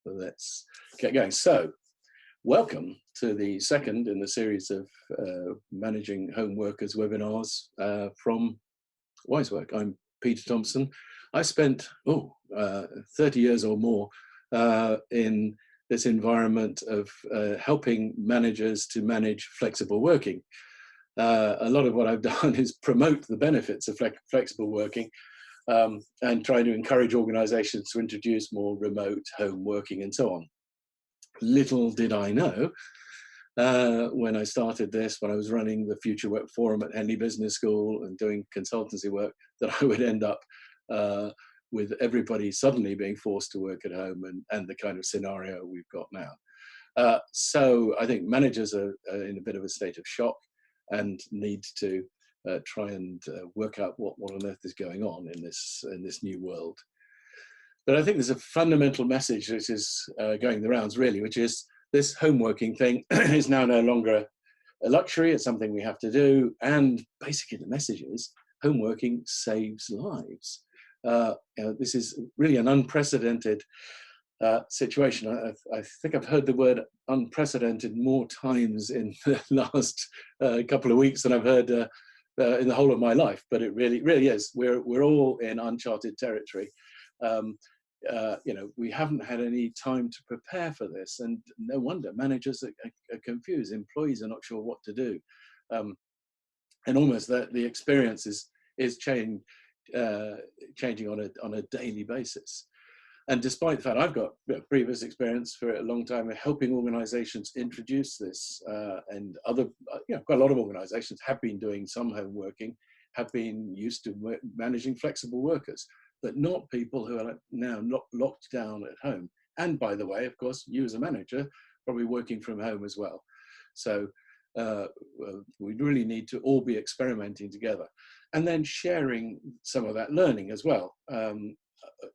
let's get going. So, welcome to the second in the series of Managing Home Workers webinars from WiseWork. I'm Peter Thompson. I spent 30 years or more in this environment of helping managers to manage flexible working. A lot of what I've done is promote the benefits of flexible working and try to encourage organizations to introduce more remote home working and so on. Little did I know when I started this, when I was running the Future Work Forum at Henley Business School and doing consultancy work, that I would end up with everybody suddenly being forced to work at home and the kind of scenario we've got now. So I think managers are in a bit of a state of shock and need to try and work out what on earth is going on in this new world. But I think there's a fundamental message which is going the rounds really, which is this home working thing is now no longer a luxury, it's something we have to do. And basically the message is home working saves lives. This is really an unprecedented situation. I think I've heard the word unprecedented more times in the last couple of weeks than I've heard in the whole of my life, but it really is. We're all in uncharted territory. We haven't had any time to prepare for this, and no wonder managers are confused. Employees are not sure what to do, and almost that the experience is changing on a daily basis. And despite the fact I've got previous experience for a long time of helping organizations introduce this, and other, quite a lot of organizations have been doing some home working, have been used to managing flexible workers, but not people who are now not locked down at home. And by the way, of course, you as a manager, probably working from home as well. So we really need to all be experimenting together and then sharing some of that learning as well.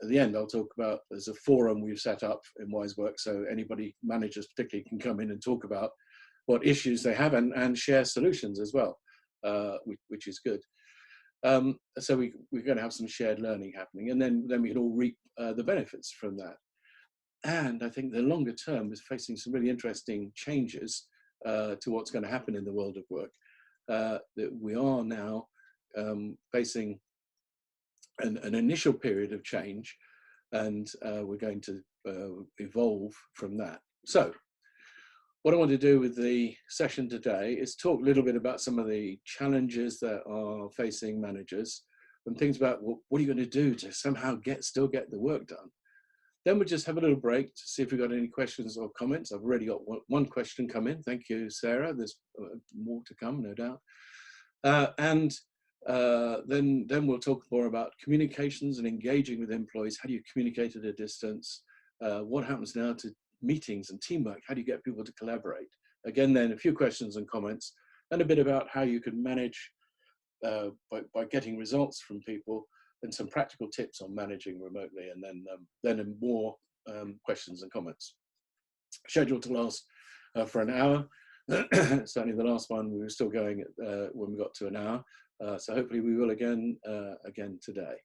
At the end, I'll talk about, there's a forum we've set up in WiseWork, so anybody, managers particularly, can come in and talk about what issues they have and share solutions as well, which is good. So we're going to have some shared learning happening, and then we can all reap the benefits from that. And I think the longer term is facing some really interesting changes to what's going to happen in the world of work. That we are now facing an initial period of change, and we're going to evolve from that. So what I want to do with the session today is talk a little bit about some of the challenges that are facing managers and things about what are you going to do to somehow still get the work done. Then we'll just have a little break to see if we've got any questions or comments. I've already got one question come in. Thank you, Sarah. There's more to come, no doubt. Then we'll talk more about communications and engaging with employees. How do you communicate at a distance? What happens now to meetings and teamwork? How do you get people to collaborate? Again, then a few questions and comments, and a bit about how you can manage by getting results from people, and some practical tips on managing remotely, and then more questions and comments. Scheduled to last for an hour. Certainly the last one we were still going when we got to an hour. So hopefully we will again today.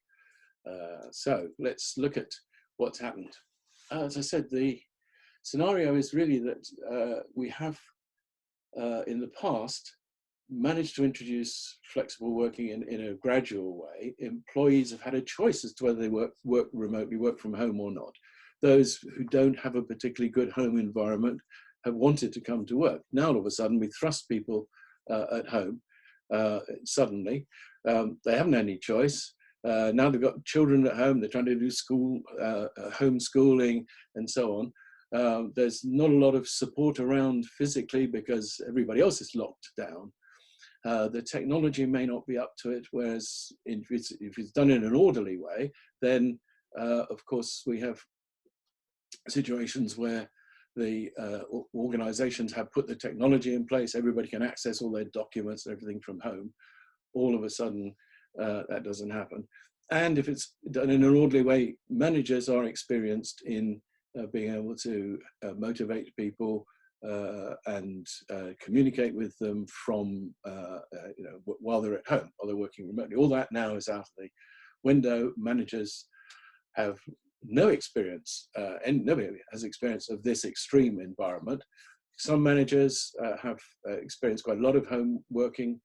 So let's look at what's happened. As I said, the scenario is really that we have in the past managed to introduce flexible working in a gradual way. Employees have had a choice as to whether they work remotely, work from home or not. Those who don't have a particularly good home environment have wanted to come to work. Now all of a sudden we thrust people at home. Suddenly they haven't any choice. Now they've got children at home, they're trying to do school, homeschooling and so on. There's not a lot of support around physically because everybody else is locked down. The technology may not be up to it, whereas if it's done in an orderly way, then of course we have situations where the organizations have put the technology in place, everybody can access all their documents and everything from home. All of a sudden, that doesn't happen. And if it's done in an orderly way, managers are experienced in being able to motivate people and communicate with them from, while they're at home, while they're working remotely. All that now is out of the window. Managers have no experience, and nobody has experience of this extreme environment. Some managers have experienced quite a lot of home working.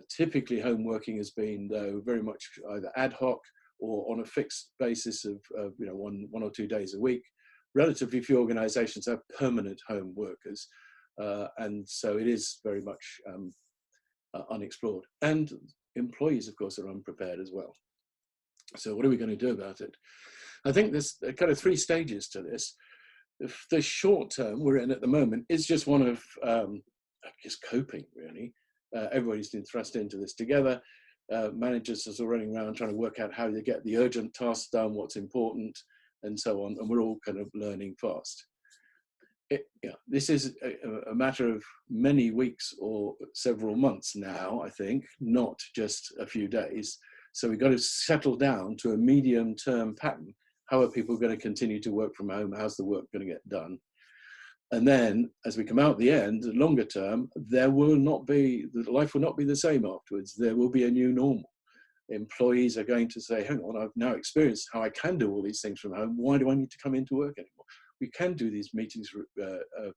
Typically home working has been, though, very much either ad hoc or on a fixed basis of one or 2 days a week. Relatively few organizations have permanent home workers, and so it is very much unexplored. And employees, of course, are unprepared as well. So what are we going to do about it? I think there's kind of 3 stages to this. The short term we're in at the moment is just one of just coping, really. Everybody's been thrust into this together. Managers are still running around trying to work out how to get the urgent tasks done, what's important, and so on. And we're all kind of learning fast. This is a matter of many weeks or several months now, I think, not just a few days. So we've got to settle down to a medium-term pattern. How are people going to continue to work from home? How's the work going to get done? And then, as we come out the end, longer term, life will not be the same afterwards. There will be a new normal. Employees are going to say, hang on, I've now experienced how I can do all these things from home. Why do I need to come into work anymore? We can do these meetings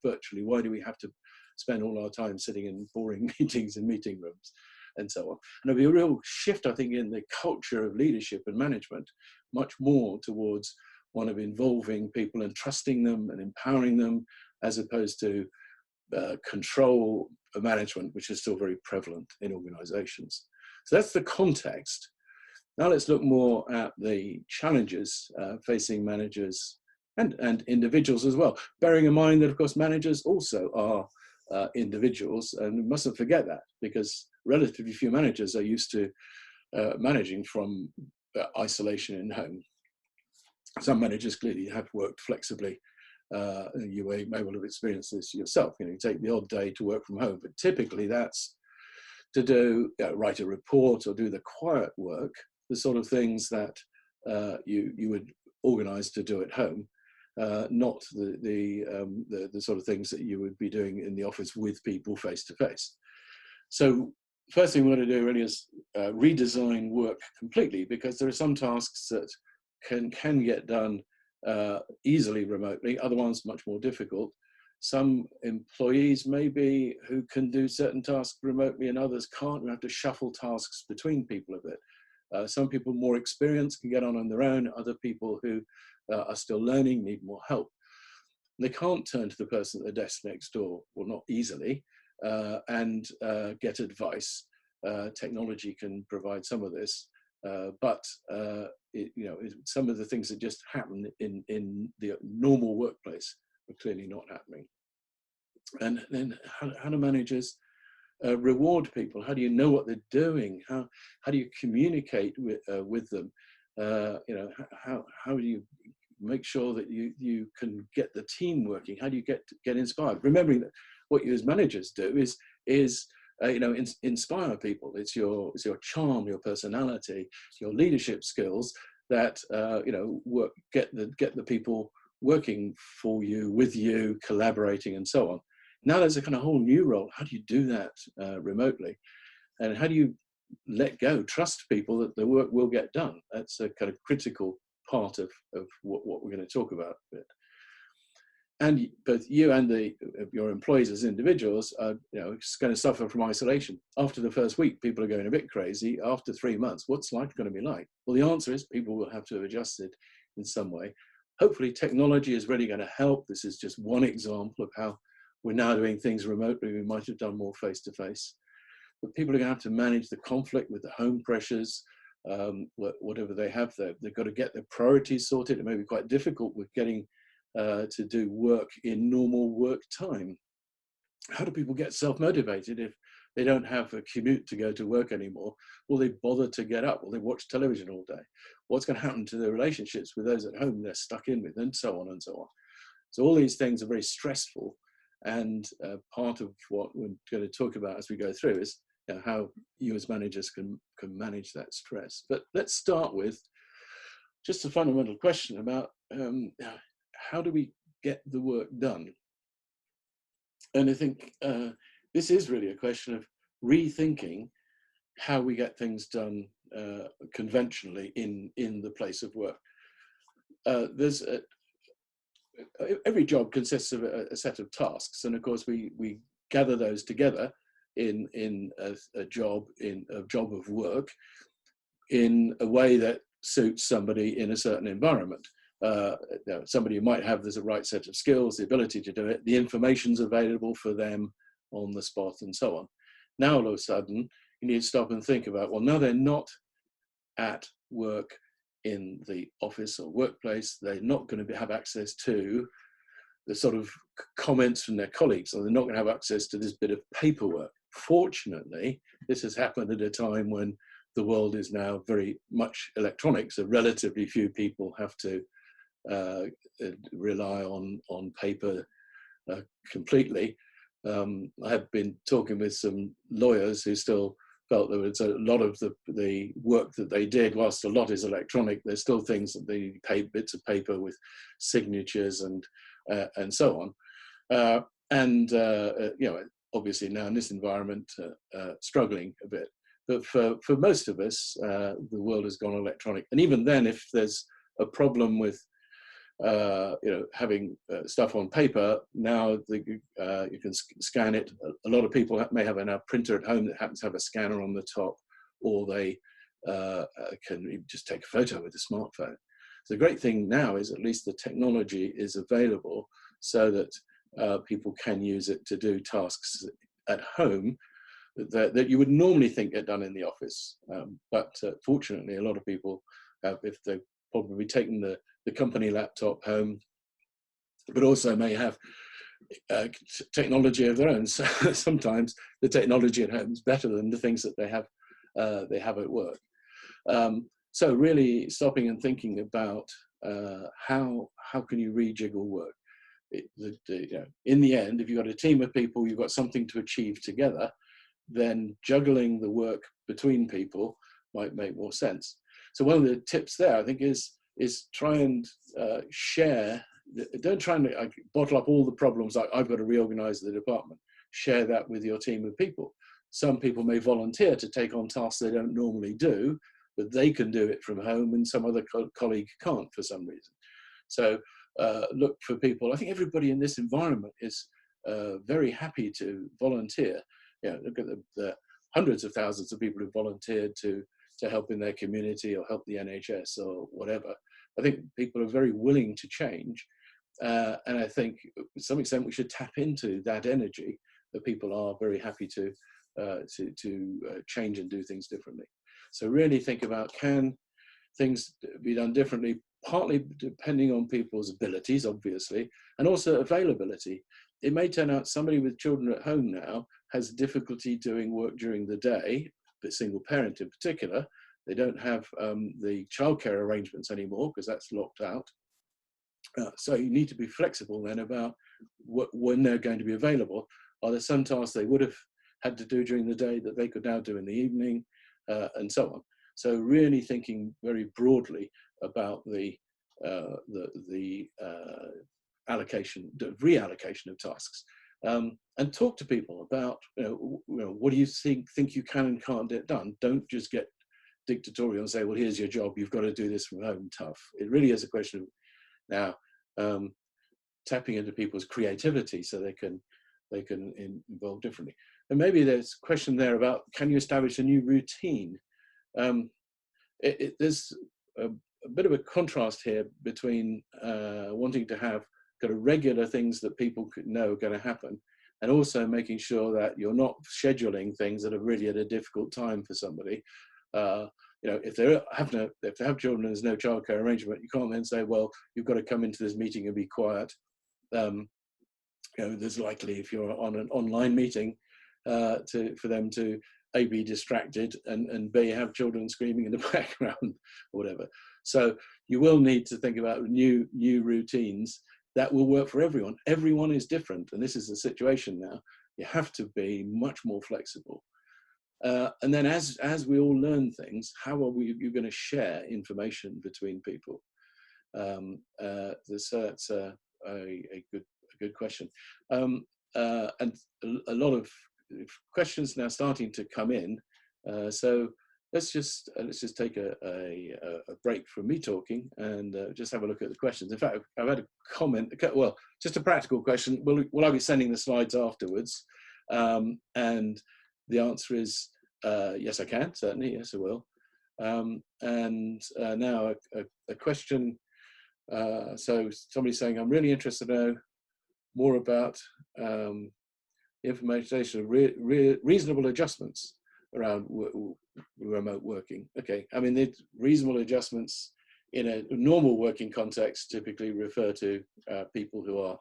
virtually. Why do we have to spend all our time sitting in boring meetings in meeting rooms and so on? And there'll be a real shift, I think, in the culture of leadership and management, much more towards one of involving people and trusting them and empowering them, as opposed to control management, which is still very prevalent in organizations. So that's the context. Now let's look more at the challenges facing managers and individuals as well, bearing in mind that, of course, managers also are individuals, and we mustn't forget that, because relatively few managers are used to managing from isolation in home. Some managers clearly have worked flexibly. You may well have experienced this yourself. You take the odd day to work from home, but typically that's to do, write a report or do the quiet work, the sort of things that you would organize to do at home, not the sort of things that you would be doing in the office with people face to face. So first thing we want to do really is redesign work completely, because there are some tasks that can get done easily remotely, other ones much more difficult. Some employees maybe who can do certain tasks remotely and others can't. We have to shuffle tasks between people a bit. Some people more experienced can get on their own. Other people who are still learning need more help. They can't turn to the person at the desk next door, well, not easily, and get advice. Technology can provide some of this, but some of the things that just happen in the normal workplace are clearly not happening. And then how do managers reward people? How do you know what they're doing? How do you communicate with them? How do you make sure that you can get the team working? How do you get inspired? Remembering that what you as managers do is inspire people. It's your charm, your personality, your leadership skills that get the people working for you, with you, collaborating, and so on. Now there's a kind of whole new role. How do you do that remotely? And how do you let go, trust people that the work will get done? That's a kind of critical part of what we're going to talk about a bit. And both you and your employees as individuals are going to suffer from isolation. After the first week, people are going a bit crazy. After 3 months, what's life going to be like? Well, the answer is people will have to have adjusted in some way. Hopefully technology is really going to help. This is just one example of how we're now doing things remotely. We might have done more face-to-face. But people are going to have to manage the conflict with the home pressures, whatever they have there. They've got to get their priorities sorted. It may be quite difficult with getting to do work in normal work time. How do people get self-motivated if they don't have a commute to go to work anymore? Will they bother to get up? Will they watch television all day? What's going to happen to their relationships with those at home they're stuck in with, and so on and so on? So all these things are very stressful, and part of what we're going to talk about as we go through is how you as managers can manage that stress. But let's start with just a fundamental question about how do we get the work done? And I think this is really a question of rethinking how we get things done conventionally in the place of work. there's every job consists of a set of tasks, and of course we gather those together in a job of work in a way that suits somebody in a certain environment. Somebody who might have the right set of skills, the ability to do it, the information's available for them on the spot, and so on. Now all of a sudden you need to stop and think about, well, now they're not at work in the office or workplace, they're not going to have access to the sort of comments from their colleagues, or they're not going to have access to this bit of paperwork. Fortunately, this has happened at a time when the world is now very much electronic, so relatively few people have to rely on paper completely. I have been talking with some lawyers who still felt there was a lot of the work that they did, whilst a lot is electronic, there's still things that they pay bits of paper with signatures and so on. You know, obviously now in this environment, struggling a bit. But for most of us, the world has gone electronic. And even then, if there's a problem with you know, having stuff on paper, now you can scan it. A lot of people may have a printer at home that happens to have a scanner on the top, or they can just take a photo with a smartphone. So the great thing now is at least the technology is available so that people can use it to do tasks at home that you would normally think get done in the office. But fortunately, a lot of people have, if they've probably taken the company laptop home, but also may have technology of their own. So sometimes the technology at home is better than the things that they have at work. So really stopping and thinking about how can you rejiggle work. You know, in the end, if you've got a team of people, you've got something to achieve together, then juggling the work between people might make more sense. So one of the tips there, I think, is try and share. Don't try and bottle up all the problems like I've got to reorganize the department. Share that with your team of people. Some people may volunteer to take on tasks they don't normally do, but they can do it from home and some other colleague can't for some reason. So look for people. I think everybody in this environment is very happy to volunteer. You know, look at the hundreds of thousands of people who volunteered to help in their community or help the NHS or whatever. I think people are very willing to change. And I think to some extent we should tap into that energy, that people are very happy to change and do things differently. So really think about, can things be done differently, partly depending on people's abilities, obviously, and also availability. It may turn out somebody with children at home now has difficulty doing work during the day, but single parent in particular. They don't have the childcare arrangements anymore because that's locked out. So you need to be flexible then about when they're going to be available. Are there some tasks they would have had to do during the day that they could now do in the evening, and so on. So really thinking very broadly about the allocation, the reallocation of tasks, and talk to people about what do you think you can and can't get done. Don't just get dictatorial and say, well, here's your job, you've got to do this from home. Tough. It really is a question of now tapping into people's creativity so they can involve differently. And maybe there's a question there about, can you establish a new routine? There's a bit of a contrast here between wanting to have kind of regular things that people could know are going to happen, and also making sure that you're not scheduling things that are really at a difficult time for somebody. If they have children and there's no childcare arrangement, you can't then say, well, you've got to come into this meeting and be quiet. There's likely, if you're on an online meeting, for them to A, be distracted, and B, have children screaming in the background or whatever. So you will need to think about new routines that will work for everyone. Everyone is different, and this is the situation now. You have to be much more flexible. And then as we all learn things, how are you going to share information between people? That's a good question. And a lot of questions now starting to come in. So let's just take a break from me talking and just have a look at the questions. In fact, I've had a comment, well, just a practical question. Will I be sending the slides afterwards? And the answer is yes, I can, certainly, yes, I will. And now a question. So somebody's saying, I'm really interested to know more about implementation of reasonable adjustments around remote working. Okay, I mean, the reasonable adjustments in a normal working context typically refer to people who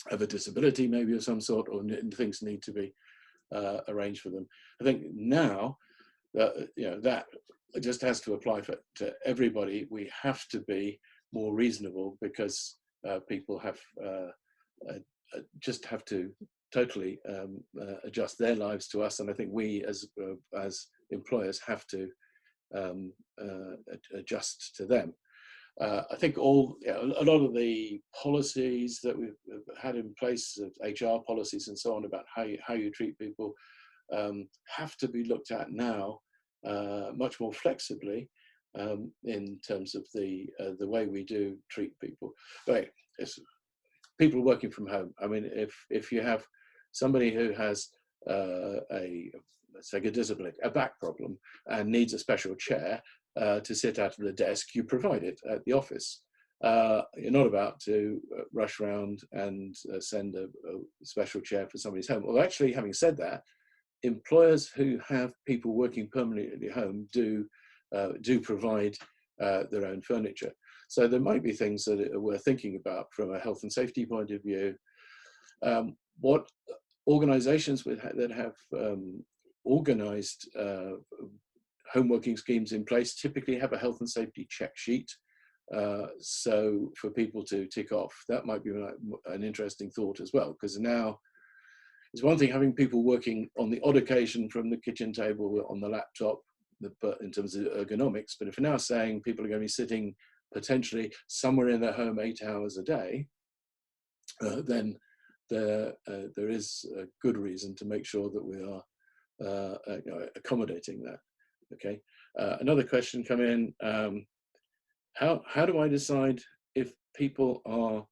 have a disability, maybe of some sort, or things need to be arranged for them. I think now that just has to apply to everybody. We have to be more reasonable because people have just have to totally adjust their lives to us, and I think we as employers have to adjust to them. I think a lot of the policies that we've had in place, HR policies and so on, about how you treat people, have to be looked at now much more flexibly in terms of the way we do treat people. Right, it's people working from home. I mean, if you have somebody who has let's take a disability, a back problem, and needs a special chair to sit at the desk, you provide it at the office. You're not about to rush around and send a special chair for somebody's home. Well, actually, having said that, employers who have people working permanently at home do provide their own furniture. So there might be things that are worth thinking about from a health and safety point of view. What organizations that have organized home working schemes in place typically have a health and safety check sheet. So for people to tick off, that might be an interesting thought as well, because now it's one thing having people working on the odd occasion from the kitchen table on the laptop, in terms of ergonomics, but if we're now saying people are going to be sitting potentially somewhere in their home 8 hours a day, then there is a good reason to make sure that we are accommodating that. Okay. Another question come in. How do I decide if people are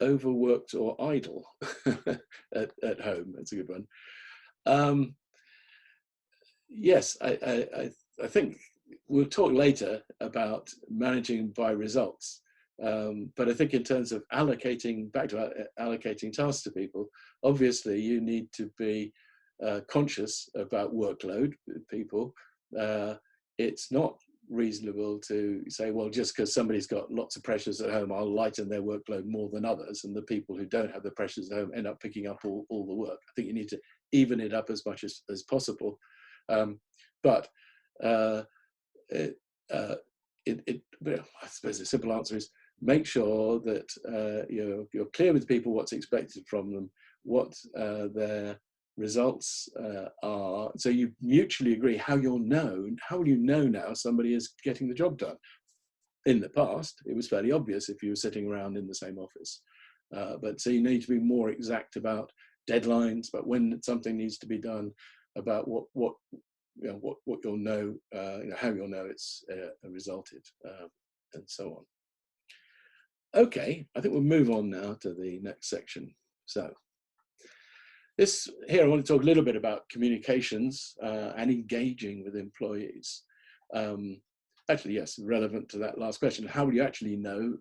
overworked or idle at home? That's a good one. Yes, I think we'll talk later about managing by results. But I think in terms of allocating tasks to people, obviously you need to be conscious about workload with people. It's not reasonable to say, well, just because somebody's got lots of pressures at home, I'll lighten their workload more than others, and the people who don't have the pressures at home end up picking up all the work. I think you need to even it up as much as possible. But I suppose the simple answer is make sure that you're clear with people what's expected from them, what their results are, so you mutually agree how will you know now somebody is getting the job done. In the past, it was fairly obvious if you were sitting around in the same office. But so you need to be more exact about deadlines, about when something needs to be done, about what you'll know, how you'll know it's resulted, and so on. Okay, I think we'll move on now to the next section. So here I want to talk a little bit about communications and engaging with employees. Actually, yes, relevant to that last question. How will you actually know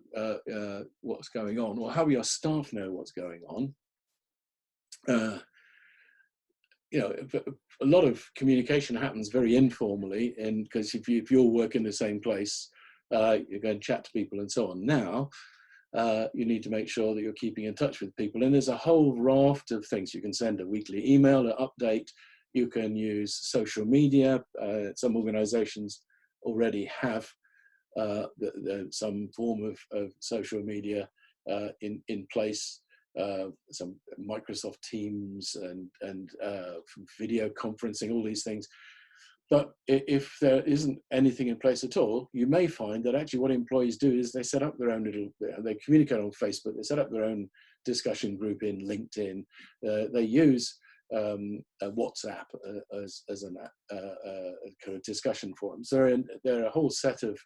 what's going on, or how will your staff know what's going on? A lot of communication happens very informally, and because if you all work in the same place, you're going to chat to people and so on. Now, you need to make sure that you're keeping in touch with people, and there's a whole raft of things. You can send a weekly email, an update. You can use social media. Some organizations already have some form of social media in place. Some Microsoft Teams and video conferencing, all these things. But if there isn't anything in place at all, you may find that actually what employees do is they set up their own they communicate on Facebook, they set up their own discussion group in LinkedIn. They use WhatsApp as a kind of discussion forum. So there are a whole set of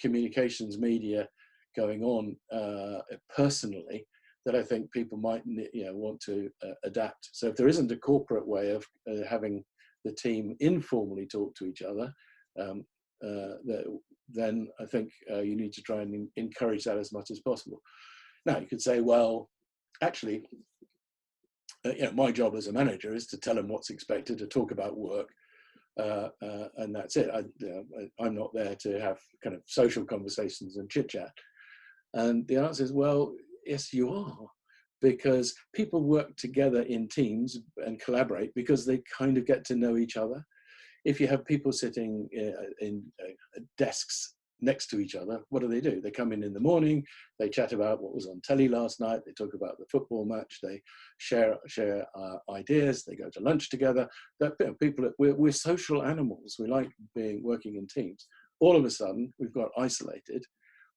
communications media going on personally that I think people might want to adapt. So if there isn't a corporate way of having the team informally talk to each other, then I think you need to try and encourage that as much as possible. Now you could say, well, actually, my job as a manager is to tell them what's expected, to talk about work, and that's it. I'm not there to have kind of social conversations and chit chat. And the answer is, well, yes, you are, because people work together in teams and collaborate because they kind of get to know each other. If you have people sitting in desks next to each other, what do? They come in the morning, they chat about what was on telly last night, they talk about the football match, they share ideas, they go to lunch together. We're social animals. We like working in teams. All of a sudden, we've got isolated,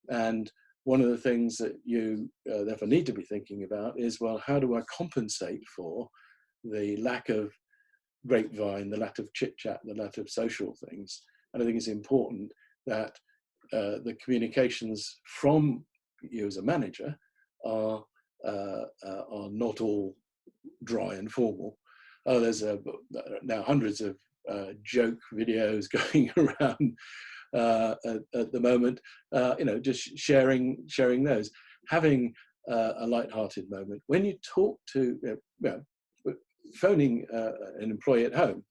and one of the things that you therefore need to be thinking about is, well, how do I compensate for the lack of grapevine, the lack of chit chat, the lack of social things? And I think it's important that the communications from you as a manager are not all dry and formal. There's now hundreds of joke videos going around at the moment, just sharing those, having a light-hearted moment. When you talk to, phoning an employee at home,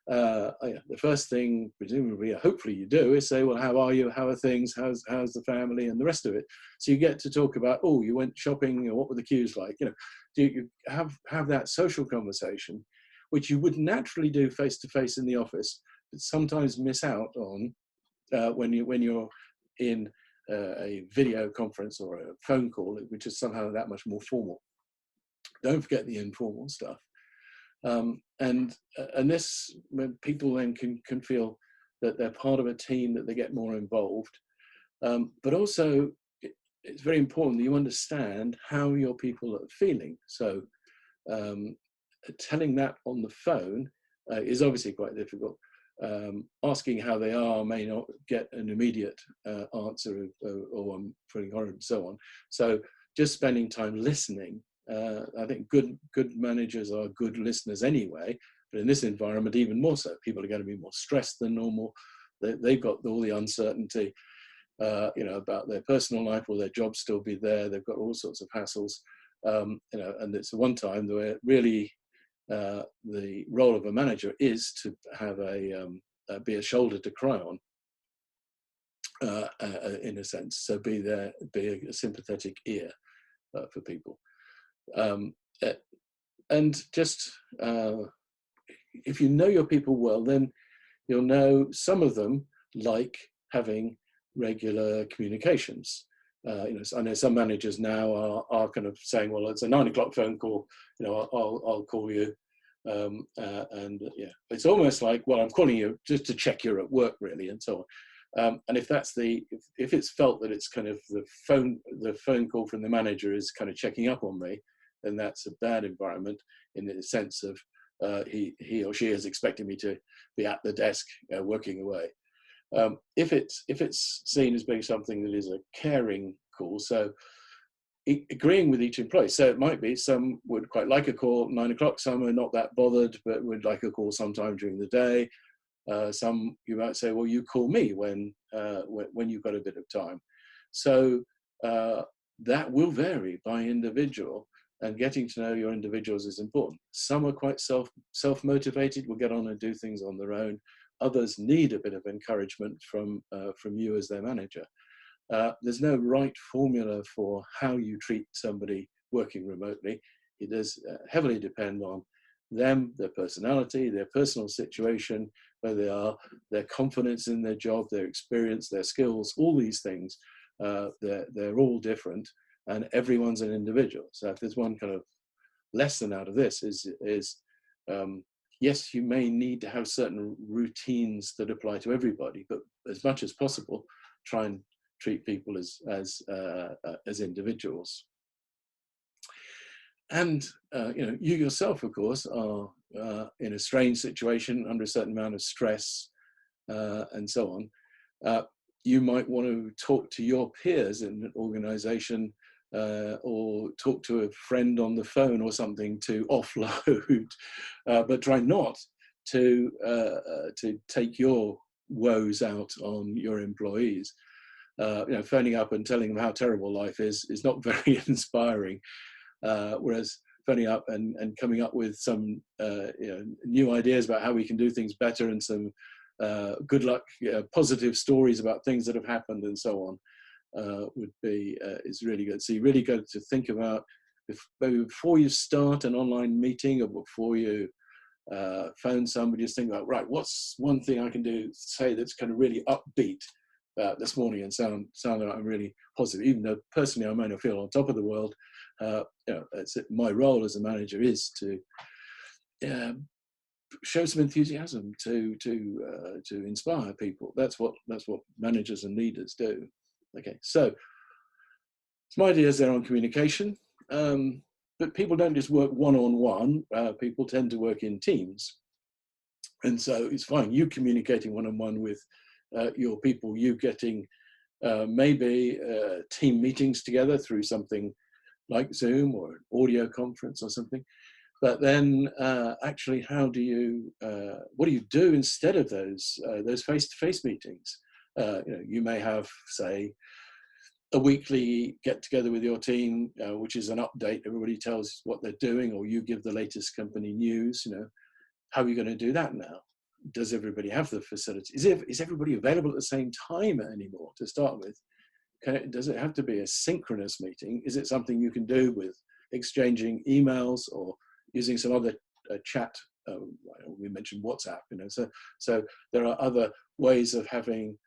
the first thing, presumably, hopefully you do, is say, well, how are you? How are things? How's the family and the rest of it? So you get to talk about, oh, you went shopping, or what were the queues like? Do you have that social conversation, which you would naturally do face-to-face in the office, but sometimes miss out on when you're in a video conference or a phone call, which is somehow that much more formal. Don't forget the informal stuff. And this, when people then can feel that they're part of a team, that they get more involved. But also, it's very important that you understand how your people are feeling. So telling that on the phone is obviously quite difficult. Asking how they are may not get an immediate answer or I'm feeling horrible and so on. So just spending time listening. I think good managers are good listeners anyway, but in this environment even more so. People are going to be more stressed than normal. They've got all the uncertainty, about their personal life. Will their job still be there? They've got all sorts of hassles, and it's the one time where really the role of a manager is to have be a shoulder to cry on, in a sense. So be a sympathetic ear for people. And just if you know your people well, then you'll know some of them like having regular communications. I know some managers now are kind of saying, well, it's a 9 o'clock phone call, I'll call you. It's almost like, well, I'm calling you just to check you're at work, really, and so on. And if it's felt that it's kind of the phone call from the manager is kind of checking up on me, then that's a bad environment in the sense of he or she is expecting me to be at the desk working away. If it's seen as being something that is a caring call, so agreeing with each employee. So it might be some would quite like a call at 9 o'clock, some are not that bothered, but would like a call sometime during the day. Some you might say, well, you call me when you've got a bit of time. So that will vary by individual, and getting to know your individuals is important. Some are quite self-motivated, will get on and do things on their own. Others need a bit of encouragement from you as their manager. There's no right formula for how you treat somebody working remotely. It does heavily depend on them, their personality, their personal situation, where they are, their confidence in their job, their experience, their skills, all these things. They're all different, and everyone's an individual. So if there's one kind of lesson out of this is yes, you may need to have certain routines that apply to everybody, but as much as possible, try and treat people as individuals. And you yourself, of course, are in a strange situation under a certain amount of stress and so on, you might want to talk to your peers in an organization or talk to a friend on the phone or something to offload, but try not to take your woes out on your employees. Phoning up and telling them how terrible life is not very inspiring. Whereas phoning up and coming up with some new ideas about how we can do things better and some good luck, positive stories about things that have happened and so on is really good. So you really got to think about before you start an online meeting or before you phone somebody, just think about, right, what's one thing I can say that's kind of really upbeat this morning and sound like I'm really positive, even though personally I may not feel on top of the world. My role as a manager is to show some enthusiasm, to inspire people. That's what managers and leaders do. Okay, so some ideas there on communication, but people don't just work one-on-one. People tend to work in teams, and so it's fine you communicating one-on-one with your people, you getting maybe team meetings together through something like Zoom or an audio conference or something. But then actually, what do you do instead of those face-to-face meetings? You may have, say, a weekly get together with your team, which is an update. Everybody tells what they're doing, or you give the latest company news. How are you going to do that now? Does everybody have the facility? Is everybody available at the same time anymore to start with? Does it have to be a synchronous meeting? Is it something you can do with exchanging emails or using some other chat? We mentioned WhatsApp, so there are other ways of having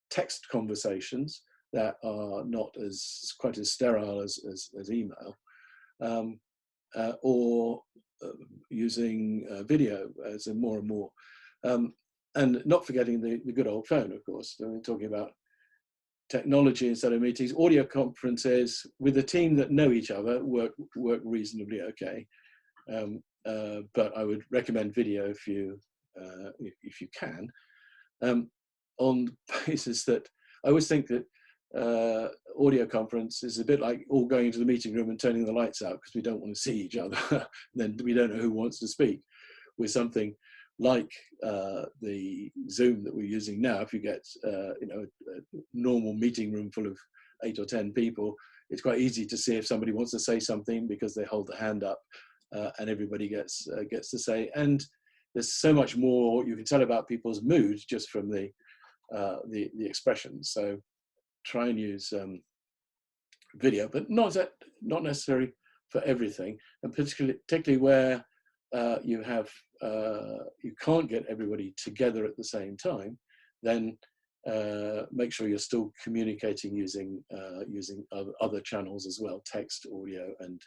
text conversations that are not quite as sterile as email, or using video as more and more, and not forgetting the good old phone, of course. We're talking about technology instead of meetings. Audio conferences with a team that know each other work reasonably okay, but I would recommend video if you can, on the basis that I always think that audio conference is a bit like all going into the meeting room and turning the lights out because we don't want to see each other. Then we don't know who wants to speak. With something like the Zoom that we're using now, if you get a normal meeting room full of 8 or 10 people, it's quite easy to see if somebody wants to say something because they hold the hand up, and everybody gets to say. And there's so much more you can tell about people's mood just from the expressions. So try and use video, but not necessary for everything, and particularly where you can't get everybody together at the same time. Then make sure you're still communicating using other channels as well, text, audio, and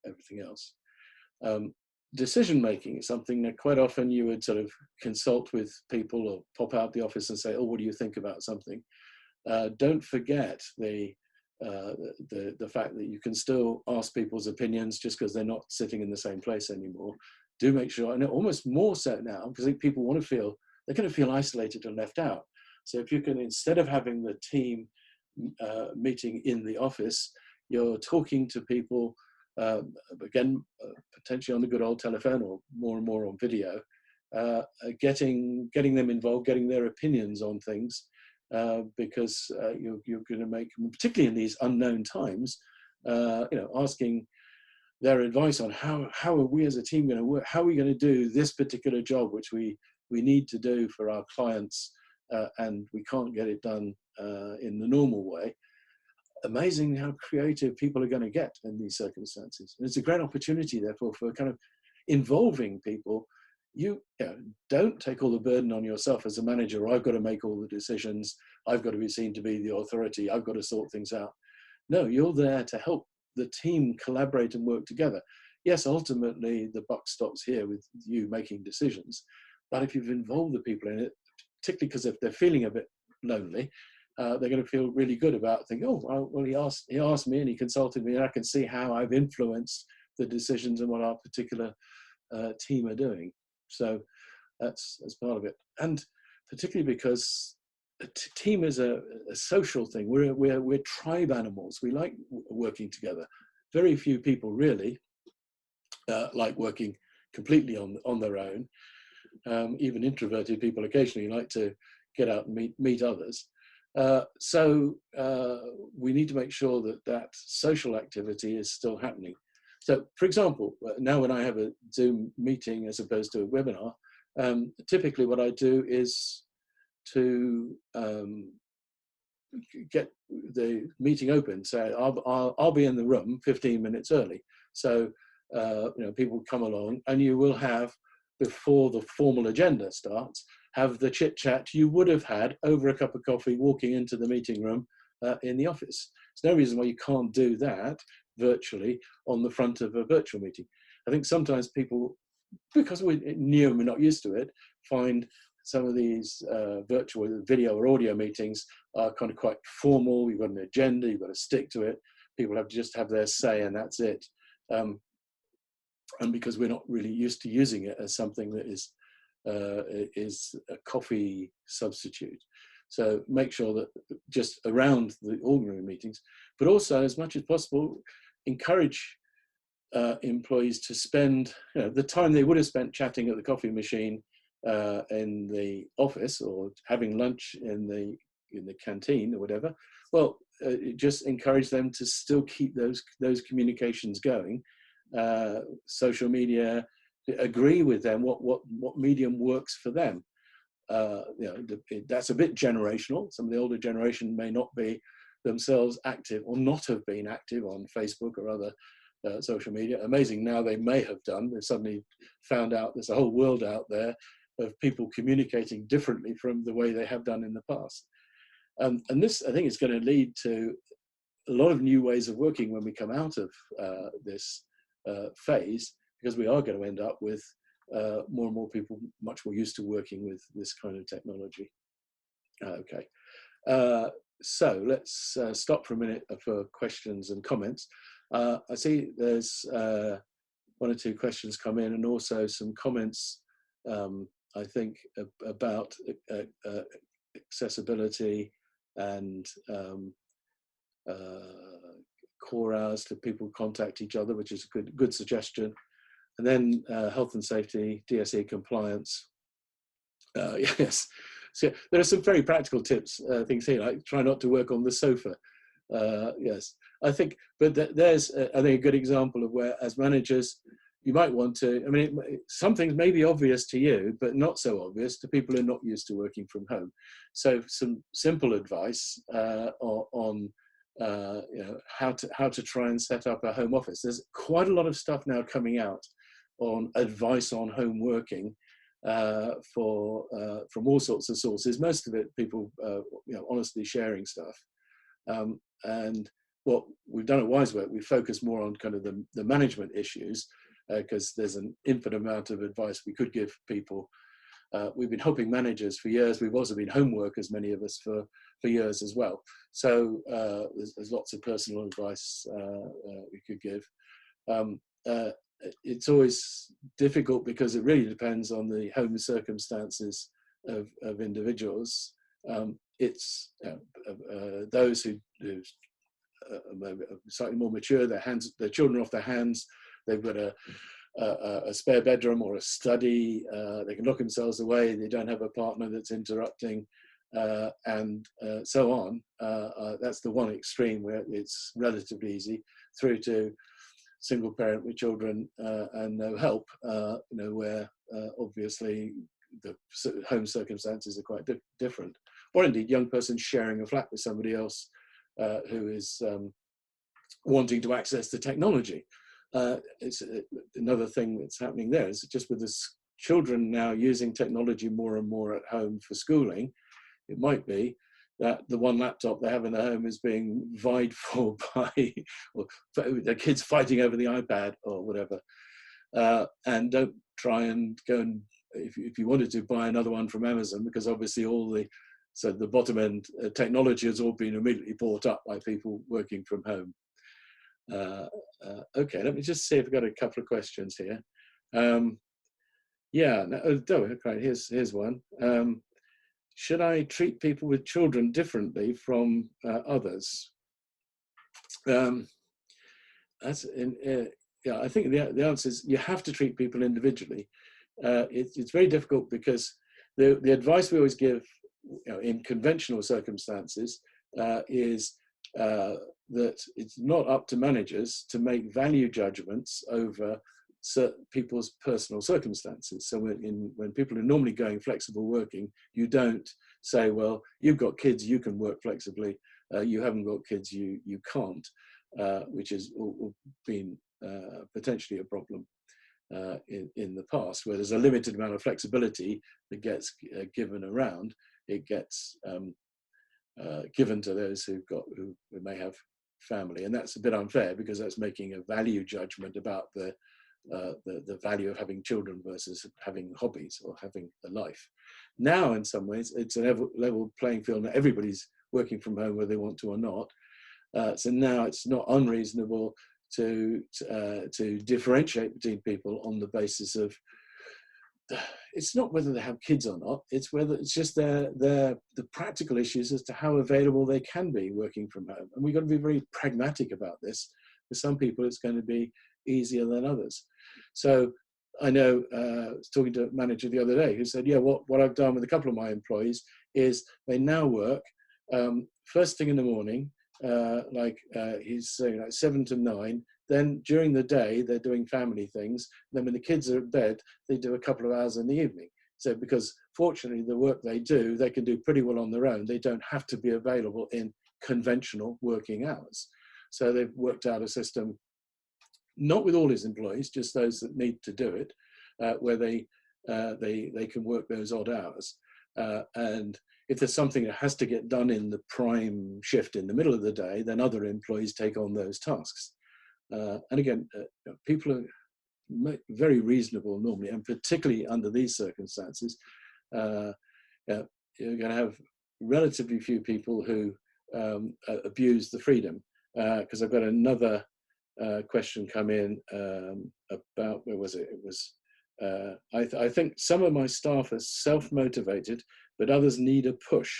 everything else. Decision making is something that quite often you would sort of consult with people or pop out the office and say, "Oh, what do you think about something?" Don't forget the fact that you can still ask people's opinions just because they're not sitting in the same place anymore. Do make sure, and almost more so now, because I think people they're going to feel isolated and left out. So if you can, instead of having the team meeting in the office, you're talking to people, again, potentially on the good old telephone or more and more on video, getting them involved, getting their opinions on things, because you're going to make, particularly in these unknown times, asking their advice on how are we as a team going to work, how are we going to do this particular job which we need to do for our clients, and we can't get it done in the normal way. Amazing how creative people are going to get in these circumstances. And it's a great opportunity, therefore, for kind of involving people. You don't take all the burden on yourself as a manager. I've got to make all the decisions. I've got to be seen to be the authority. I've got to sort things out. No, you're there to help the team collaborate and work together. Yes, ultimately the buck stops here with you making decisions, but if you've involved the people in it, particularly because if they're feeling a bit lonely, they're going to feel really good about thinking, oh, well, he asked me and he consulted me, and I can see how I've influenced the decisions and what our particular team are doing. So that's part of it. And particularly because a team is a social thing. We're tribe animals. We like working together. Very few people really like working completely on their own. Even introverted people occasionally like to get out and meet others. So we need to make sure that social activity is still happening. So, for example, now when I have a Zoom meeting as opposed to a webinar, typically what I do is to get the meeting open. So I'll be in the room 15 minutes early. So people come along, and you will have, before the formal agenda starts, have the chit chat you would have had over a cup of coffee walking into the meeting room in the office. There's no reason why you can't do that virtually on the front of a virtual meeting. I think sometimes people, because we're new and we're not used to it, find some of these virtual video or audio meetings are kind of quite formal. You've got an agenda, you've got to stick to it. People have to just have their say and that's it. And because we're not really used to using it as something that is a coffee substitute. So make sure that just around the ordinary meetings, but also as much as possible, encourage employees to spend the time they would have spent chatting at the coffee machine in the office or having lunch in the canteen or whatever. Well, just encourage them to still keep those communications going. Social media, agree with them what medium works for them. That's a bit generational. Some of the older generation may not be themselves active or not have been active on Facebook or other social media. Amazing now they may have done. They've suddenly found out there's a whole world out there of people communicating differently from the way they have done in the past. And this, I think, is going to lead to a lot of new ways of working when we come out of this phase, because we are going to end up with more and more people much more used to working with this kind of technology. Okay, so let's stop for a minute for questions and comments. I see there's one or two questions come in, and also some comments, I think, about accessibility and core hours to people contact each other, which is a good suggestion. And then health and safety, DSE compliance. Yes, so there are some very practical tips, things here, like try not to work on the sofa. Yes, I think, but there's, I think, a good example of where, as managers, you might want to, I mean, some things may be obvious to you, but not so obvious to people who are not used to working from home. So some simple advice on how to try and set up a home office. There's quite a lot of stuff now coming out on advice on home working from all sorts of sources. Most of it people honestly sharing stuff. And what we've done at WiseWork, we focus more on kind of the management issues, because there's an infinite amount of advice we could give people. We've been helping managers for years. We've also been home workers, many of us, for years as well. So there's lots of personal advice we could give. It's always difficult because it really depends on the home circumstances of individuals. It's those who are slightly more mature, their children are off their hands, they've got a spare bedroom or a study, they can lock themselves away, they don't have a partner that's interrupting, and so on. That's the one extreme where it's relatively easy, through to single parent with children and no help, where obviously the home circumstances are quite different. Or indeed, young person sharing a flat with somebody else who is wanting to access the technology. It's another thing that's happening there is just with the children now using technology more and more at home for schooling. It might be that the one laptop they have in their home is being vied for by, or their kids fighting over the iPad or whatever. And don't try and go and, if you wanted to, buy another one from Amazon, because obviously the bottom end technology has all been immediately bought up by people working from home. Okay, let me just see if I've got a couple of questions here. Yeah, no, okay, here's one. Should I treat people with children differently from others? That's yeah, I think the answer is you have to treat people individually. It's very difficult because the advice we always give, in conventional circumstances, is that it's not up to managers to make value judgments over certain people's personal circumstances. So when people are normally going flexible working, you don't say, well, you've got kids, you can work flexibly. You haven't got kids, you can't, which has been potentially a problem in the past, where there's a limited amount of flexibility that gets given around. It gets given to those who may have family, and that's a bit unfair because that's making a value judgment about the value of having children versus having hobbies or having a life. Now, in some ways, it's a level playing field. Not everybody's working from home whether they want to or not. So now it's not unreasonable to differentiate between people on the basis of, it's not whether they have kids or not, it's whether it's just the practical issues as to how available they can be working from home. And we've got to be very pragmatic about this. For some people, it's going to be easier than others. So I know, I was talking to a manager the other day who said, yeah, what I've done with a couple of my employees is they now work first thing in the morning, he's saying like 7 to 9. Then during the day, they're doing family things. Then when the kids are at bed, they do a couple of hours in the evening. So because fortunately the work they do, they can do pretty well on their own. They don't have to be available in conventional working hours. So they've worked out a system, not with all his employees, just those that need to do it, where they can work those odd hours. And if there's something that has to get done in the prime shift in the middle of the day, then other employees take on those tasks. And again, people are very reasonable normally, and particularly under these circumstances, you're going to have relatively few people who abuse the freedom. Because I've got another question come in about, where was it? It was, I think some of my staff are self-motivated, but others need a push.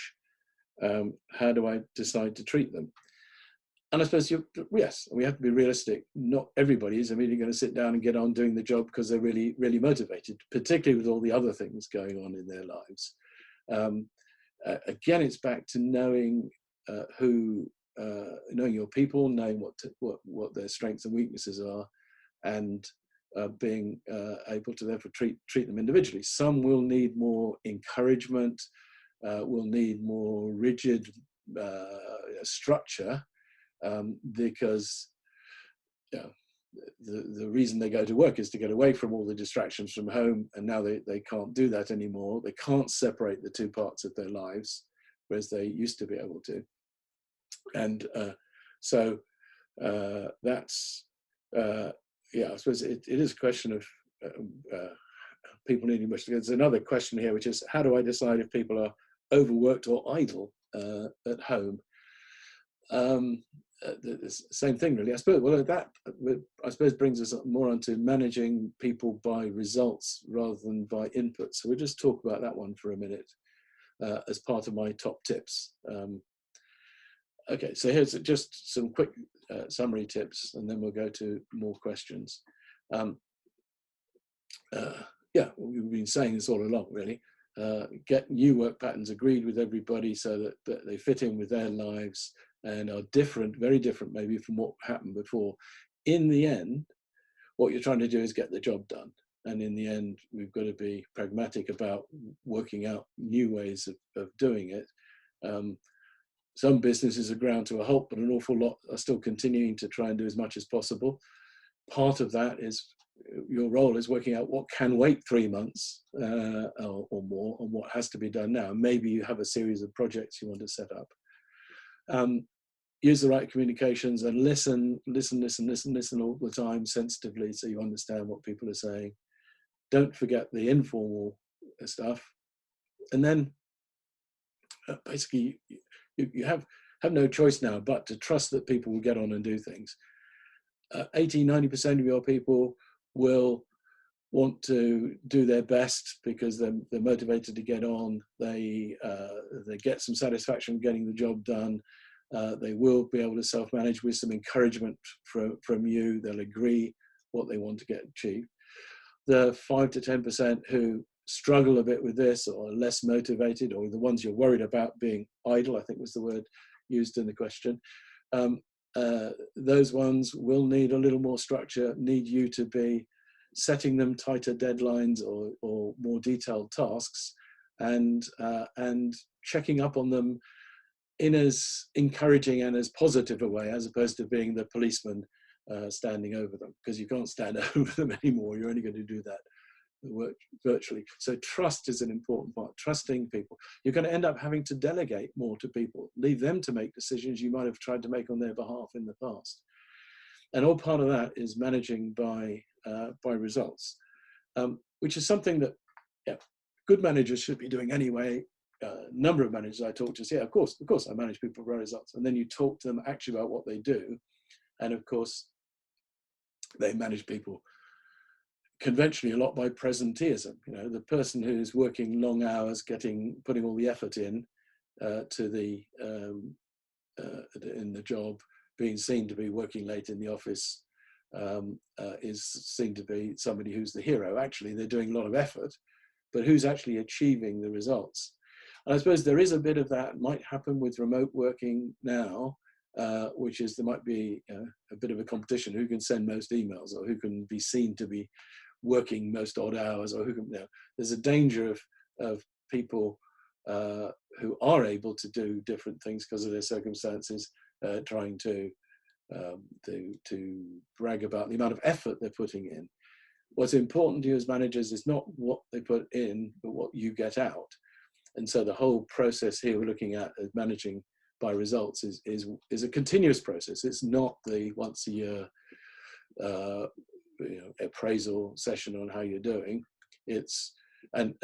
How do I decide to treat them? And I suppose, yes, we have to be realistic. Not everybody is immediately going to sit down and get on doing the job because they're really, really motivated, particularly with all the other things going on in their lives. Again, it's back to knowing knowing your people, knowing what their strengths and weaknesses are, and being able to therefore treat them individually. Some will need more encouragement, will need more rigid structure, because the reason they go to work is to get away from all the distractions from home, and now they can't do that anymore. They can't separate the two parts of their lives, whereas they used to be able to. And so that's, yeah, I suppose it is a question of people needing much. There's another question here, which is, how do I decide if people are overworked or idle at home? The same thing, really. I suppose. Well, that I suppose brings us more onto managing people by results rather than by input. So we'll just talk about that one for a minute as part of my top tips. Okay, so here's just some quick summary tips, and then we'll go to more questions. Yeah, we've been saying this all along, really. Get new work patterns agreed with everybody so that they fit in with their lives and are different, very different maybe from what happened before. In the end, what you're trying to do is get the job done. And in the end, we've got to be pragmatic about working out new ways of doing it. Some businesses are ground to a halt, but an awful lot are still continuing to try and do as much as possible. Part of that is your role is working out what can wait 3 months or more, and what has to be done now. Maybe you have a series of projects you want to set up. Use the right communications and listen all the time sensitively so you understand what people are saying. Don't forget the informal stuff. And then basically you have no choice now but to trust that people will get on and do things. 80-90% of your people will want to do their best because they're motivated to get on. They get some satisfaction getting the job done. They will be able to self-manage with some encouragement from you. They'll agree what they want to get achieved. The 5 to 10% who struggle a bit with this or are less motivated, or the ones you're worried about being idle, I think was the word used in the question, those ones will need a little more structure, need you to be setting them tighter deadlines or more detailed tasks, and checking up on them in as encouraging and as positive a way, as opposed to being the policeman standing over them, because you can't stand over them anymore. You're only going to do that virtually. So trust is an important part, trusting people. You're going to end up having to delegate more to people, leave them to make decisions you might have tried to make on their behalf in the past. And all part of that is managing by results, which is something that good managers should be doing anyway. Number of managers I talk to say, of course I manage people by results. And then you talk to them actually about what they do. And of course, they manage people conventionally a lot by presenteeism. You know, the person who's working long hours, putting all the effort in in the job, being seen to be working late in the office, is seen to be somebody who's the hero. Actually, they're doing a lot of effort, but who's actually achieving the results? And I suppose there is a bit of that might happen with remote working now, which is there might be a bit of a competition, who can send most emails or who can be seen to be working most odd hours, or who can, there's a danger of people who are able to do different things because of their circumstances, trying to brag about the amount of effort they're putting in. What's important to you as managers is not what they put in, but what you get out. And so the whole process here we're looking at as managing by results is a continuous process. It's not the once a year appraisal session on how you're doing. It's and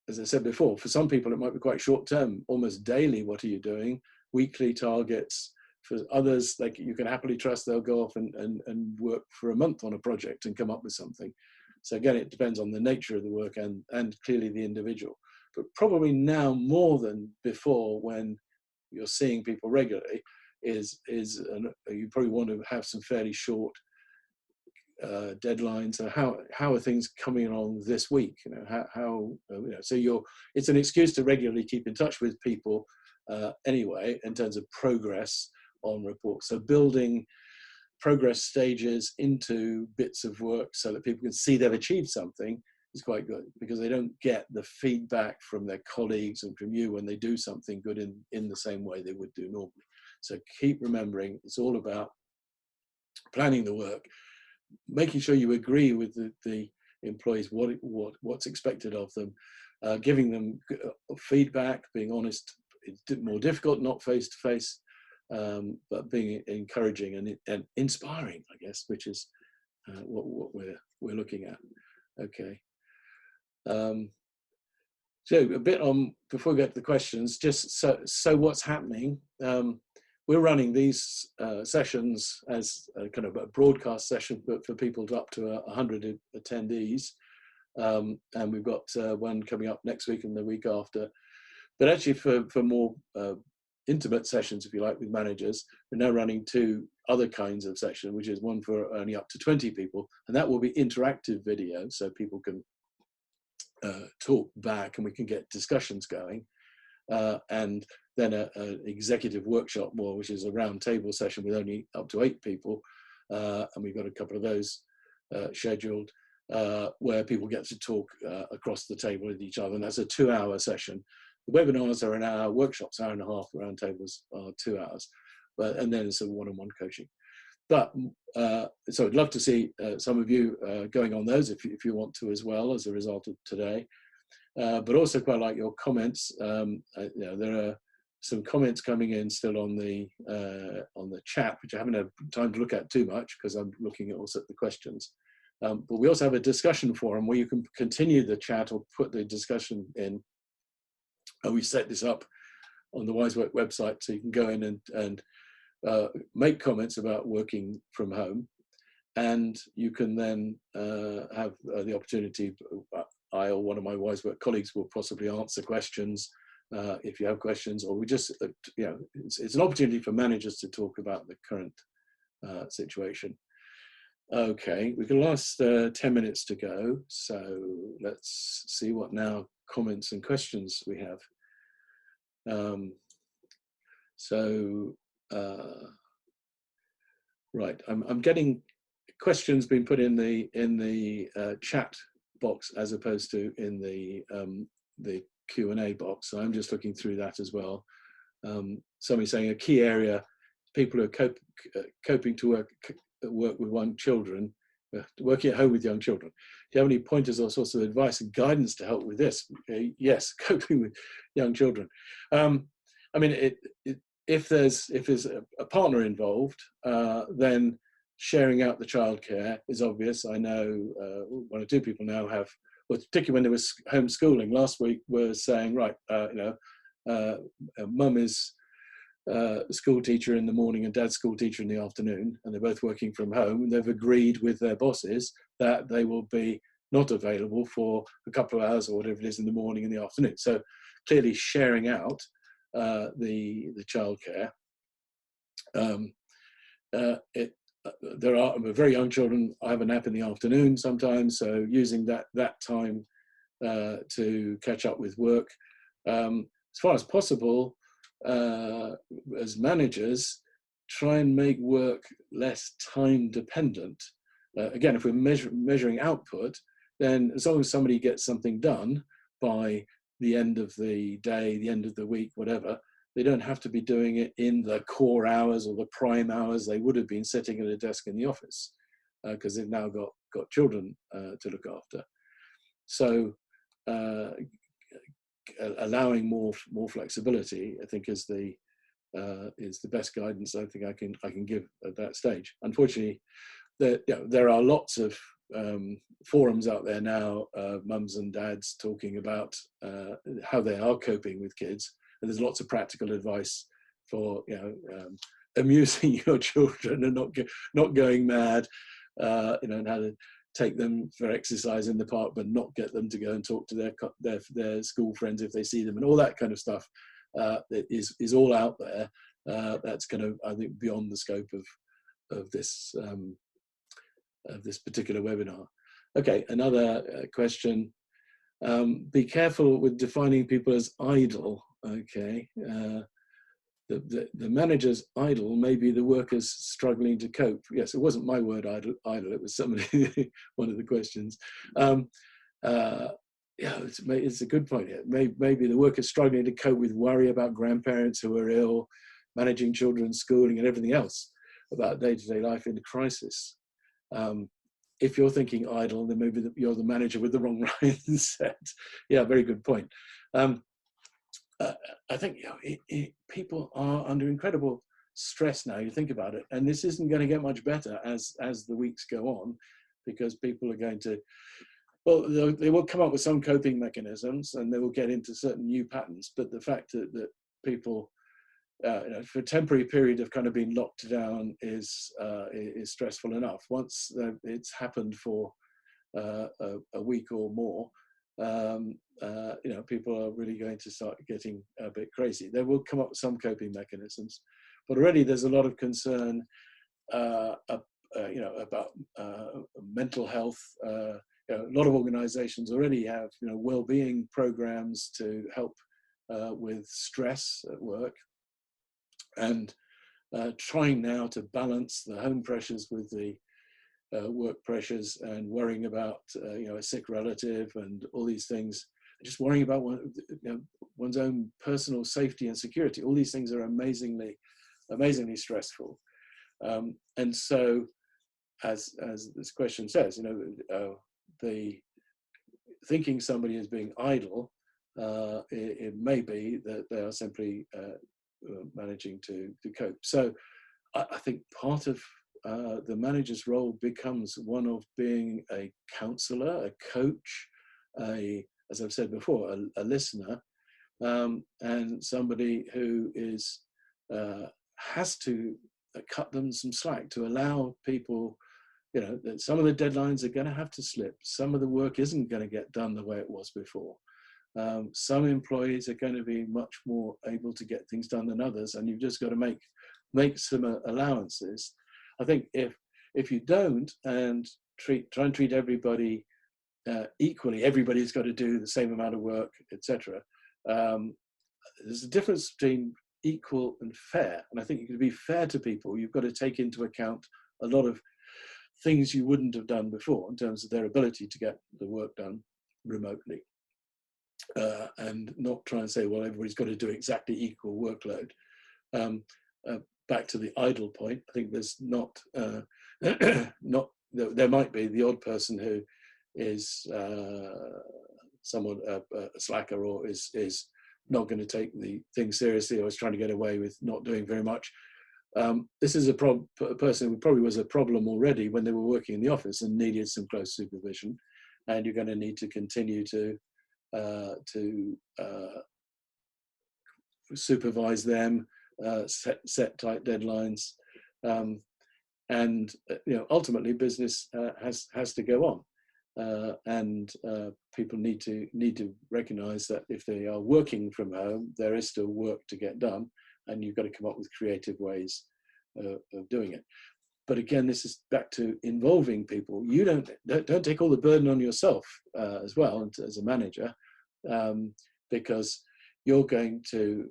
as I said before, for some people it might be quite short term, almost daily. What are you doing? Weekly targets. For others, like you can happily trust they'll go off and work for a month on a project and come up with something. So again, it depends on the nature of the work and clearly the individual. But probably now more than before, when you're seeing people regularly, you probably want to have some fairly short deadlines. So how are things coming along this week? So it's an excuse to regularly keep in touch with people anyway in terms of progress on reports. So building progress stages into bits of work so that people can see they've achieved something is quite good, because they don't get the feedback from their colleagues and from you when they do something good in the same way they would do normally. So keep remembering, it's all about planning the work, making sure you agree with the employees what's expected of them, giving them feedback, being honest. It's more difficult, not face to face, but being encouraging and inspiring, I guess, which is what we're looking at. Okay. So a bit on, before we get to the questions, just so what's happening. We're running these sessions as a kind of a broadcast session, but for people up to 100 attendees. And we've got one coming up next week and the week after. But actually for more intimate sessions, if you like, with managers, we're now running 2 other kinds of sessions, which is one for only up to 20 people. And that will be interactive video, so people can talk back and we can get discussions going. And then an executive workshop more, which is a round table session with only up to 8 people. And we've got a couple of those scheduled, where people get to talk across the table with each other. And that's a 2-hour session. The webinars are an hour, workshops hour and a half, round tables are 2 hours. And then it's a one-on-one coaching. But so I'd love to see some of you going on those if you want to as well, as a result of today. But also quite like your comments. There are some comments coming in still on the chat, which I haven't had time to look at too much because I'm looking at also at the questions. But we also have a discussion forum where you can continue the chat or put the discussion in. And we set this up on the WiseWork website, so you can go in and make comments about working from home. and you can then have the opportunity. I or one of my wise work colleagues will possibly answer questions if you have questions, or we just, it's an opportunity for managers to talk about the current situation. Okay, we've got the last 10 minutes to go, so let's see what now comments and questions we have. Right, I'm getting questions being put in the chat box as opposed to in the Q&A box. So I'm just looking through that as well. Somebody saying a key area, people who are coping to work with young children, working at home with young children. Do you have any pointers or sorts of advice and guidance to help with this? Yes, coping with young children. I mean, if there's a partner involved, then sharing out the childcare is obvious. I know one or two people now have, well, particularly when there was homeschooling last week, were saying, right, mum is a school teacher in the morning and dad's school teacher in the afternoon, and they're both working from home, and they've agreed with their bosses that they will be not available for a couple of hours or whatever it is in the morning and the afternoon. So clearly sharing out the childcare. There are very young children. I have a nap in the afternoon sometimes, so using that time to catch up with work. As far as possible, as managers, try and make work less time dependent. Again, if we're measuring output, then as long as somebody gets something done by the end of the day, the end of the week, whatever, they don't have to be doing it in the core hours or the prime hours they would have been sitting at a desk in the office, because they've now got children to look after. So allowing more flexibility, I think, is the best guidance I think I can give at that stage. Unfortunately, there are lots of forums out there now, mums and dads talking about how they are coping with kids, and there's lots of practical advice for amusing your children and not going mad, and how to take them for exercise in the park, but not get them to go and talk to their school friends if they see them, and all that kind of stuff is all out there. That's kind of, I think, beyond the scope of this particular webinar. Okay, another question. Be careful with defining people as idle. Okay, the manager's idle may be the workers struggling to cope. Yes, it wasn't my word, idle. It was somebody, one of the questions. Yeah, it's a good point. Maybe the workers struggling to cope with worry about grandparents who are ill, managing children's schooling and everything else about day-to-day life in a crisis. If you're thinking idle, then maybe you're the manager with the wrong mindset. Yeah, very good point. I think people are under incredible stress now. You think about it, and this isn't going to get much better as the weeks go on, because people are going to, well, they will come up with some coping mechanisms, and they will get into certain new patterns. But the fact that people, for a temporary period of kind of being locked down is stressful enough. Once it's happened for a week or more, people are really going to start getting a bit crazy. They will come up with some coping mechanisms, but already there's a lot of concern, about mental health. A lot of organizations already have, well-being programs to help with stress at work, and trying now to balance the home pressures with the work pressures, and worrying about a sick relative and all these things, just worrying about one's own personal safety and security. All these things are amazingly stressful, and so as this question says, the thinking somebody is being idle, it may be that they are simply managing to cope. So I think part of the manager's role becomes one of being a counselor, a coach, as I've said before, a listener, and somebody who has to cut them some slack, to allow people, you know, that some of the deadlines are going to have to slip. Some of the work isn't going to get done the way it was before. Some employees are going to be much more able to get things done than others, and you've just got to make some allowances. I think if you don't and try and treat everybody equally, everybody's got to do the same amount of work, etc. There's a difference between equal and fair, and I think you can be fair to people. You've got to take into account a lot of things you wouldn't have done before in terms of their ability to get the work done remotely, and not try and say, well, everybody's got to do exactly equal workload. Back to the idle point, I think there's not there might be the odd person who is somewhat a slacker, or is not going to take the thing seriously, or is trying to get away with not doing very much. This is a person who probably was a problem already when they were working in the office and needed some close supervision, and you're going to need to continue to supervise them, set tight deadlines, and you know, ultimately business has to go on, and people need to recognize that if they are working from home, there is still work to get done, and you've got to come up with creative ways of doing it. But again, this is back to involving people. You don't take all the burden on yourself as well as a manager, because you're going to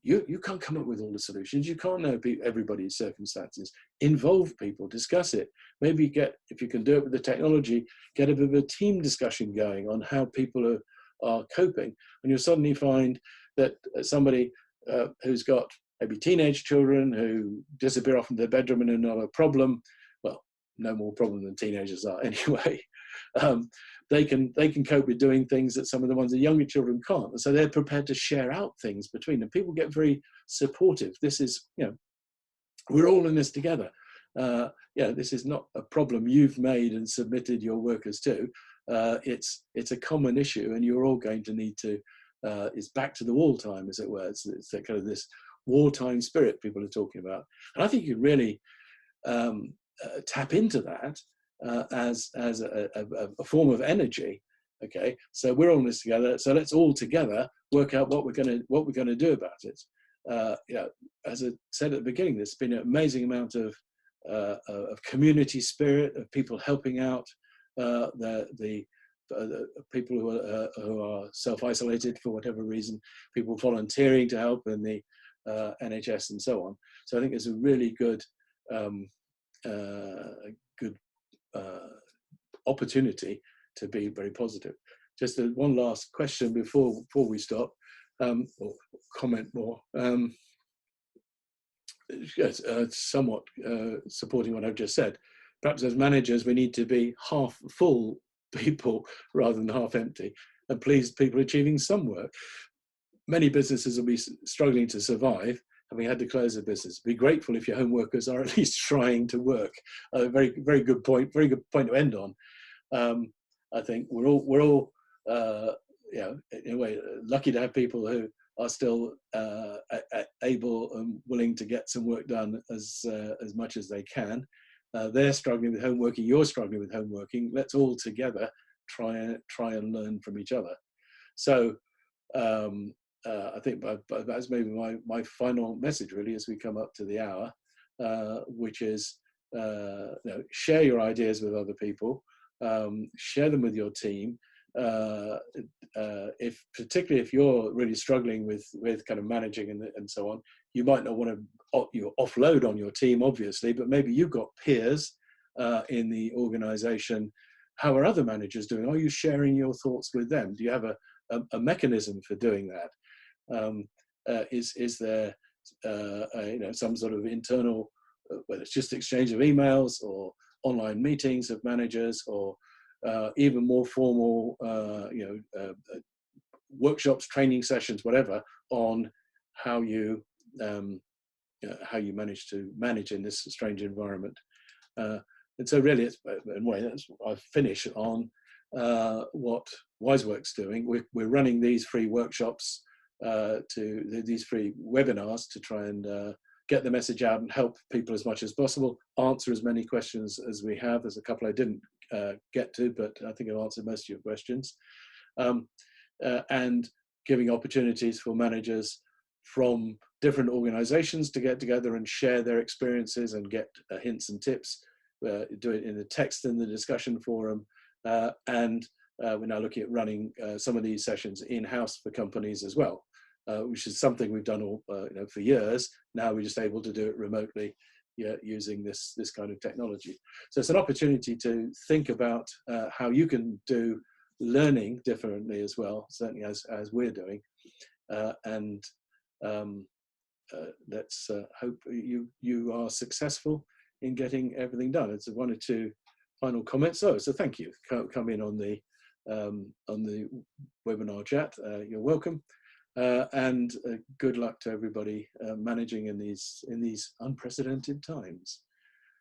you can't come up with all the solutions. You can't know everybody's circumstances. Involve people, discuss it. Maybe if you can do it with the technology, get a bit of a team discussion going on how people are coping, and you'll suddenly find that somebody who's got maybe teenage children who disappear off into their bedroom and are not a problem. Well, no more problem than teenagers are anyway. They can cope with doing things that some of the ones that younger children can't, and so they're prepared to share out things between them. People get very supportive. This is, you know, we're all in this together. Yeah, this is not a problem you've made and submitted your workers to. It's a common issue, and you're all going to need to. It's back to the wall time, as it were. It's that kind of this wartime spirit people are talking about, and I think you really tap into that as a form of energy. Okay, so we're all in this together. So let's all together work out what we're going to do about it. You know, as I said at the beginning, there's been an amazing amount of community spirit, of people helping out the people who are self-isolated for whatever reason, people volunteering to help in the NHS and so on. So I think it's a really good opportunity to be very positive. Just one last question before we stop, or comment more. Yes, somewhat supporting what I've just said. Perhaps as managers, we need to be half full people rather than half empty, and please people achieving some work. Many businesses will be struggling to survive, having had to close a business. Be grateful if your home workers are at least trying to work. Very, very good point. Very good point to end on. I think we're all you know, in a way, lucky to have people who are still able and willing to get some work done as much as they can. They're struggling with homeworking. You're struggling with homeworking. Let's all together try and learn from each other. So I think that's maybe my final message really as we come up to the hour, which is you know, share your ideas with other people, share them with your team. Particularly if you're really struggling with kind of managing and so on, you might not want to offload on your team, obviously, but maybe you've got peers in the organization. How are other managers doing? Are you sharing your thoughts with them? Do you have a mechanism for doing that? Is there you know, some sort of internal, whether it's just exchange of emails or online meetings of managers, or even more formal, you know, workshops, training sessions, whatever, on how you manage to manage in this strange environment. And so really, I finish on what WiseWorks doing. We're running these free workshops, these free webinars to try and get the message out and help people as much as possible, answer as many questions as we have. There's a couple I didn't get to, but I think I've answered most of your questions. And giving opportunities for managers from different organizations to get together and share their experiences and get hints and tips, do it in the text in the discussion forum. And we're now looking at running some of these sessions in-house for companies as well, which is something we've done all, for years. Now we're just able to do it remotely, using this kind of technology. So it's an opportunity to think about how you can do learning differently as well, certainly as we're doing. Let's hope you are successful in getting everything done. It's one or two final comments. So thank you. Come in on the webinar chat. You're welcome. And good luck to everybody managing in these unprecedented times.